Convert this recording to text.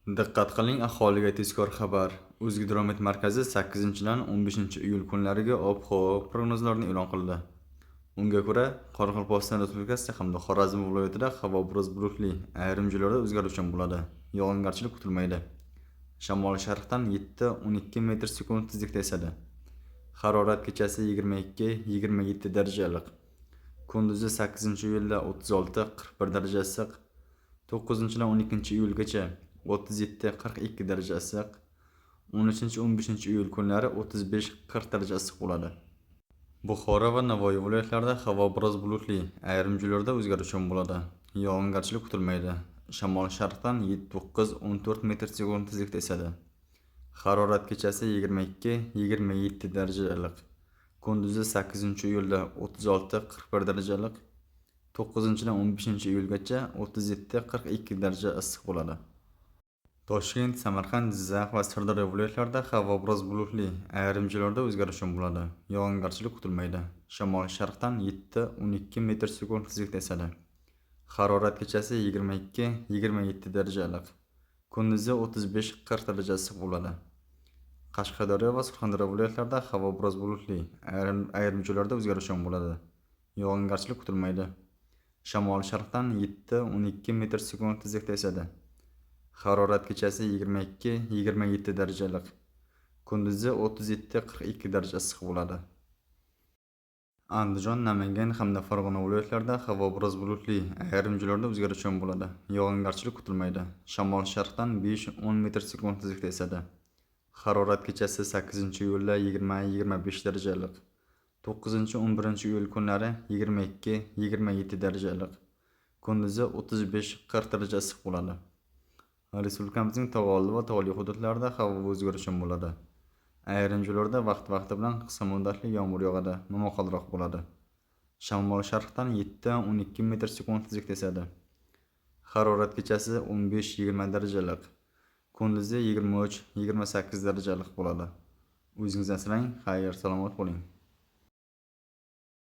Diqqat qiling, aholiga tezkor xabar. O'zgidromet markazi 8-dan 15-iyul kunlariga ob-havo prognozlarini e'lon qildi. Unga ko'ra, Qoraqalpog'iston Respublikasi hamda Xorazm viloyatida havo biroz bulutli, ayrim joylarda o'zgaruvchan bo'ladi. Yog'ingarchilik kutilmaydi. Shamol-sharqdan 7-12 metr/sekund tezlikda esadi. Harorat kechasi 22-27 daraja iliq. Kunduzi 8-iyulda 36-41 daraja issiq. 9-dan 12-iyulgacha 37-42 daraja issiq. 13-15 iyul kunlari 35-40 daraja issiq bo'ladi. Buxoro va Navoiy viloyatlarida havo biroz bulutli, ayrim joylarda o'zgaruvchan bo'ladi. Yog'ingarchilik kutilmaydi. Shamol sharqdan 9-14 metr/sekund tezlikda esadi. Harorat kechasi 22-27 daraja iliq. Kunduzi 8-iyulda 36-41 daraja iliq. 9-dan 15-iyulgacha 37-42 daraja issiq bo'ladi. Toshkent, Samarqand, Jizzax va Sirdaryo viloyatlarida havo biroz bulutli, ayrim joylarda o'zgaruvchan bo'ladi. Yog'ingarchilik kutilmaydi. Shamol sharqdan 7-12 metr/sekund tezlikda esadi. Harorat kechasi 22-27 daraja iliq. Kunduzi 35-40 daraja issiq bo'ladi. Qashqadaryo va Surxondaryo viloyatlarida havo biroz bulutli, ayrim joylarda o'zgaruvchan bo'ladi. Yog'ingarchilik kutilmaydi. Shamol sharqdan 7-12 metr/sekund tezlikda esadi. Harorat kechasi 22-27 daraja iliq. Kunduzi 37-42 daraja issiq bo'ladi. Andijon, Namangan hamda Farg'ona viloyatlarida havo biroz bulutli, ayrim joylarda o'zgaruvchan bo'ladi. Yog'ingarchilik kutilmaydi. Shamol sharqdan 5-10 metr/sekund tezlikda esadi. Harorat kechasi 8-iyulda 20-25 daraja iliq. 9-11-iyul kunlari 22-27 daraja iliq. Kunduzi 35-40 daraja issiq bo'ladi. Respublikamizning tog'oldi va tog'li hududlarida havo o'zgaruvchan bo'ladi. Ayrim joylarda vaqti bilan qisqa muddatli yomg'ir yog'adi, momaqaldiroq bo'ladi. Shamol sharqdan 7-12 metr/sekund tezlikda esadi. Harorat kechasi 15-20 daraja iliq. Kunduzi 23-28 daraja iliq bo'ladi. O'zingizni asrang, xayr, salomat bo'ling.